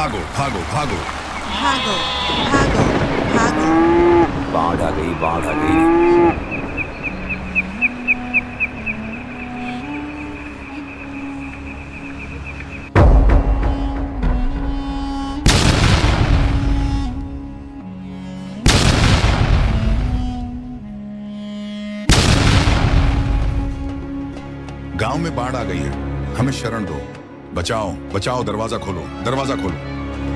भागो भागो भागो। भागो भागो भागो। बाढ़ आ गई, बाढ़ आ गई। गांव में बाढ़ आ गई है, हमें शरण दो। बचाओ बचाओ, दरवाजा खोलो, दरवाजा खोलो।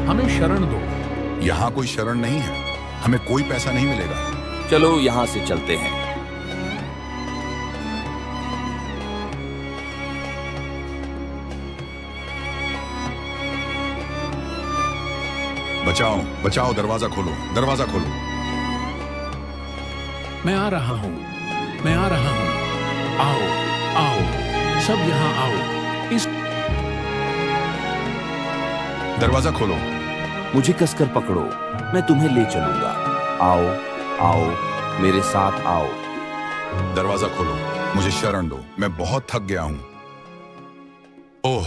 हमें शरण दो। यहाँ कोई शरण नहीं है, हमें कोई पैसा नहीं मिलेगा। चलो यहाँ से चलते हैं। बचाओ बचाओ, दरवाजा खोलो, दरवाजा खोलो। मैं आ रहा हूँ, मैं आ रहा हूँ। आओ आओ, सब यहाँ आओ। इस दरवाजा खोलो। मुझे कसकर पकड़ो, मैं तुम्हें ले चलूंगा। आओ आओ, मेरे साथ आओ। दरवाजा खोलो, मुझे शरण दो, मैं बहुत थक गया हूं। ओह,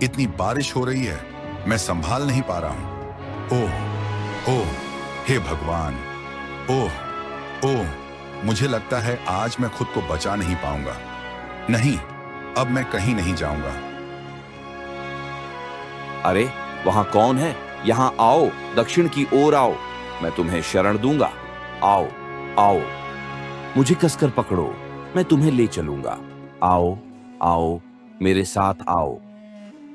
इतनी बारिश हो रही है, मैं संभाल नहीं पा रहा हूं। ओह ओह, हे भगवान। ओह ओह, मुझे लगता है आज मैं खुद को बचा नहीं पाऊंगा। नहीं, अब मैं कहीं नहीं जाऊंगा। अरे वहां कौन है? यहाँ आओ, दक्षिण की ओर आओ, मैं तुम्हें शरण दूंगा। आओ आओ, मुझे कसकर पकड़ो, मैं तुम्हें ले चलूंगा। आओ आओ, मेरे साथ आओ।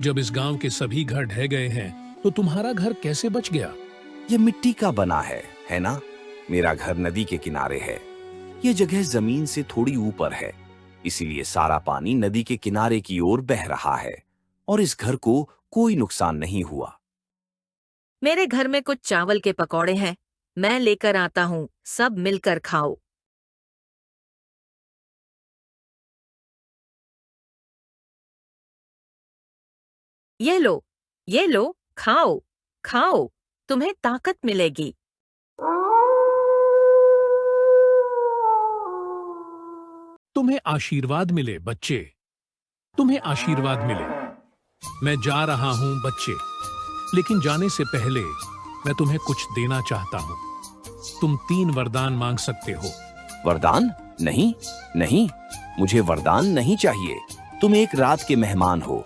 जब इस गांव के सभी घर ढह गए हैं, तो तुम्हारा घर कैसे बच गया? ये मिट्टी का बना है ना? मेरा घर नदी के किनारे है। ये जगह जमीन से थोड़ी ऊपर है, इसीलिए सारा पानी नदी के किनारे की ओर बह रहा है और इस घर को कोई नुकसान नहीं हुआ। मेरे घर में कुछ चावल के पकौड़े हैं, मैं लेकर आता हूँ, सब मिलकर खाओ। ये लो, खाओ खाओ, तुम्हें ताकत मिलेगी। तुम्हें आशीर्वाद मिले बच्चे, तुम्हें आशीर्वाद मिले। मैं जा रहा हूं बच्चे, लेकिन जाने से पहले मैं तुम्हें कुछ देना चाहता हूं। तुम 3 वरदान मांग सकते हो। वरदान? नहीं नहीं, मुझे वरदान नहीं चाहिए। तुम एक रात के मेहमान हो,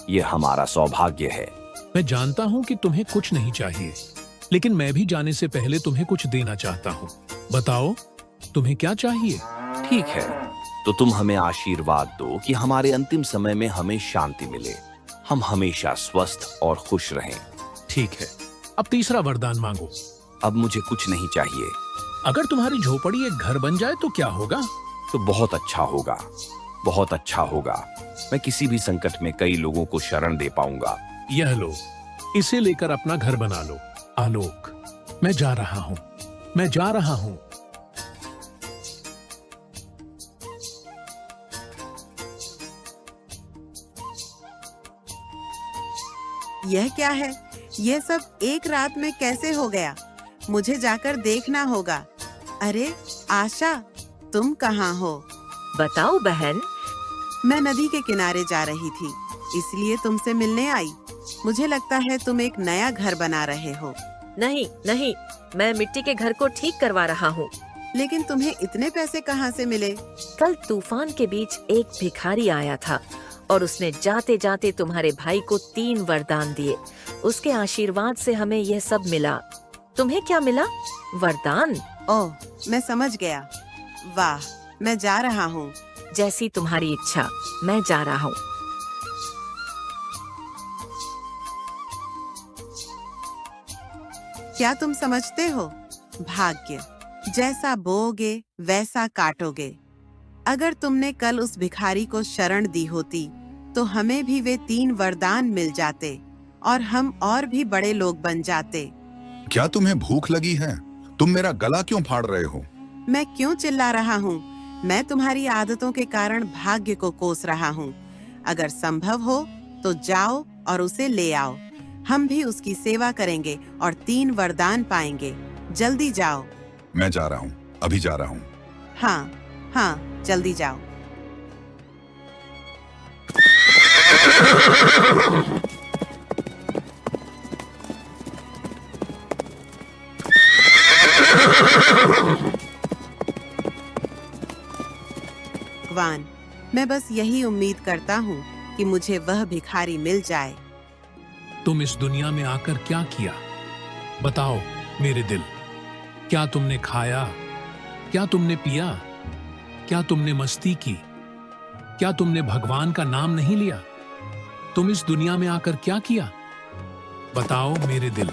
यह हमारा सौभाग्य है। मैं जानता हूं कि तुम्हें कुछ नहीं चाहिए, लेकिन मैं भी जाने से पहले तुम्हें कुछ देना चाहता हूं। बताओ, तुम्हें क्या चाहिए? ठीक है, तो तुम हमें आशीर्वाद दो कि हमारे अंतिम समय में हमें शांति मिले, हम हमेशा स्वस्थ और खुश रहें। ठीक है, अब तीसरा वरदान मांगो। अब मुझे कुछ नहीं चाहिए। अगर तुम्हारी झोपड़ी एक घर बन जाए तो क्या होगा? तो बहुत अच्छा होगा, बहुत अच्छा होगा। मैं किसी भी संकट में कई लोगों को शरण दे पाऊंगा। यह लो, इसे लेकर अपना घर बना लो। आलोक, मैं जा रहा हूं, मैं जा रहा हूं। यह क्या है? यह सब एक रात में कैसे हो गया? मुझे जाकर देखना होगा। अरे आशा, तुम कहाँ हो? बताओ बहन। मैं नदी के किनारे जा रही थी, इसलिए तुमसे मिलने आई। मुझे लगता है तुम एक नया घर बना रहे हो। नहीं नहीं, मैं मिट्टी के घर को ठीक करवा रहा हूँ। लेकिन तुम्हें इतने पैसे कहाँ से मिले? कल तूफान के बीच एक भिखारी आया था और उसने जाते जाते तुम्हारे भाई को 3 वरदान दिए। उसके आशीर्वाद से हमें यह सब मिला। तुम्हें क्या मिला? वरदान? ओह, मैं समझ गया। वाह, मैं जा रहा हूँ। जैसी तुम्हारी इच्छा, मैं जा रहा हूँ। क्या तुम समझते हो? भाग्य, जैसा बोओगे वैसा काटोगे। अगर तुमने कल उस भिखारी को शरण दी होती, तो हमें भी वे 3 वरदान मिल जाते और हम और भी बड़े लोग बन जाते। क्या तुम्हें भूख लगी है? तुम मेरा गला क्यों फाड़ रहे हो? मैं क्यों चिल्ला रहा हूँ? मैं तुम्हारी आदतों के कारण भाग्य को कोस रहा हूँ। अगर संभव हो तो जाओ और उसे ले आओ। हम भी उसकी सेवा करेंगे और 3 वरदान पाएंगे। जल्दी जाओ। मैं जा रहा हूँ, अभी जा रहा हूँ। हाँ हाँ, जल्दी जाओ। भगवान, मैं बस यही उम्मीद करता हूँ कि मुझे वह भिखारी मिल जाए। तुम इस दुनिया में आकर क्या किया? बताओ मेरे दिल। क्या तुमने खाया? क्या तुमने पिया? क्या तुमने मस्ती की? क्या तुमने भगवान का नाम नहीं लिया? तुम इस दुनिया में आकर क्या किया? बताओ मेरे दिल।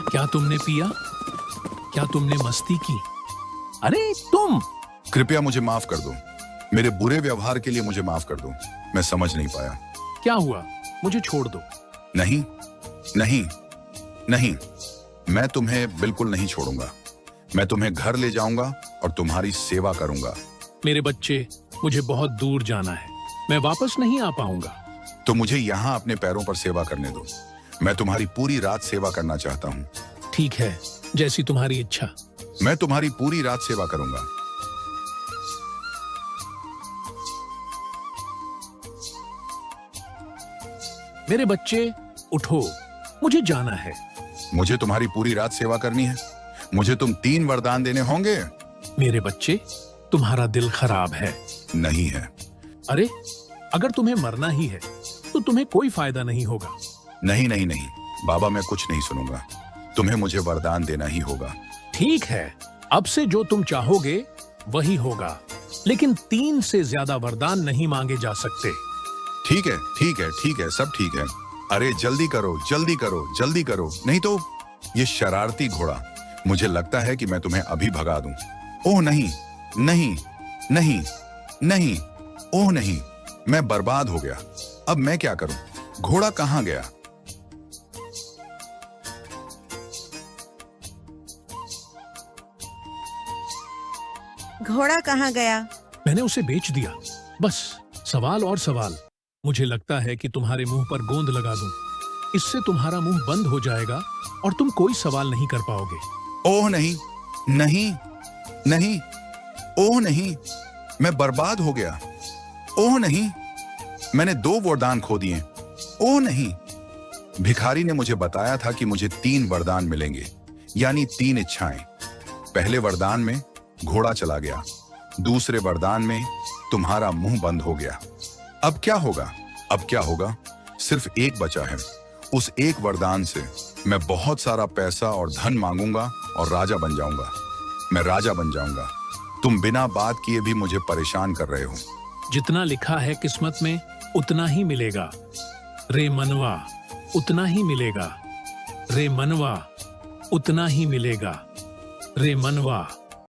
क्या तुमने पिया? क्या तुमने मस्ती की? अरे तुम! कृपया मुझे माफ कर दो। मेरे बुरे व्यवहार के लिए मुझे माफ कर दो। मैं समझ नहीं पाया। क्या हुआ? मुझे छोड़ दो। नहीं, नहीं, नहीं, मैं तुम्हें बिल्कुल नहीं छोड़ूंगा। मैं तुम्हें घर ले जाऊंगा और तुम्हारी सेवा करूंगा। मेरे बच्चे, मुझे बहुत दूर जाना है। मैं वापस नहीं आ पाऊंगा। तो मुझे यहाँ अपने पैरों पर सेवा करने दो। मैं तुम्हारी पूरी रात सेवा करना चाहता हूँ। ठीक है, जैसी तुम्हारी इच्छा। मैं तुम्हारी पूरी रात सेवा करूंगा। मेरे बच्चे, उठो, मुझे जाना है। मुझे तुम्हारी पूरी रात सेवा करनी है। मुझे तुम 3 वरदान देने होंगे। मेरे बच्चे, तुम्हारा दिल खराब है। नहीं है। अरे, अगर तुम्हें मरना ही है तो तुम्हें कोई फायदा नहीं होगा। नहीं, नहीं, नहीं, बाबा, मैं कुछ नहीं सुनूंगा। तुम्हें मुझे वरदान देना ही होगा। ठीक है, अब से जो तुम चाहोगे वही होगा, लेकिन 3 से ज्यादा वरदान नहीं मांगे जा सकते। ठीक है, ठीक है, ठीक है, सब ठीक है। अरे जल्दी करो, जल्दी करो, जल्दी करो, नहीं तो ये शरारती घोड़ा, मुझे लगता है कि मैं तुम्हें अभी भगा दूं। ओह नहीं, नहीं, नहीं, नहीं, ओह नहीं, मैं बर्बाद हो गया। अब मैं क्या करूं? घोड़ा कहां गया? घोड़ा कहाँ गया? मैंने उसे बेच दिया। बस सवाल और सवाल। मुझे लगता है कि तुम्हारे मुंह पर गोंद लगा दूं। इससे तुम्हारा मुंह बंद हो जाएगा और तुम कोई सवाल नहीं कर पाओगे। ओह नहीं, नहीं, नहीं, ओह नहीं, मैं बर्बाद हो गया। ओह नहीं, मैंने 2 वरदान खो दिए। ओह नहीं, भिखारी ने मुझे बताया था कि मुझे 3 वरदान मिलेंगे, यानी 3 इच्छाएं। पहले वरदान में घोड़ा चला गया, दूसरे वरदान में तुम्हारा मुंह बंद हो गया। अब क्या होगा? अब क्या होगा? सिर्फ एक बचा है। उस एक वरदान से मैं बहुत सारा पैसा और धन मांगूंगा और राजा बन जाऊंगा। मैं राजा बन जाऊंगा। तुम बिना बात किए भी मुझे परेशान कर रहे हो। जितना लिखा है किस्मत में उतना ही मिलेगा। रे मनवा, उतना ही मिलेगा। रे मनवा, उतना ही मिलेगा। रे मनवा।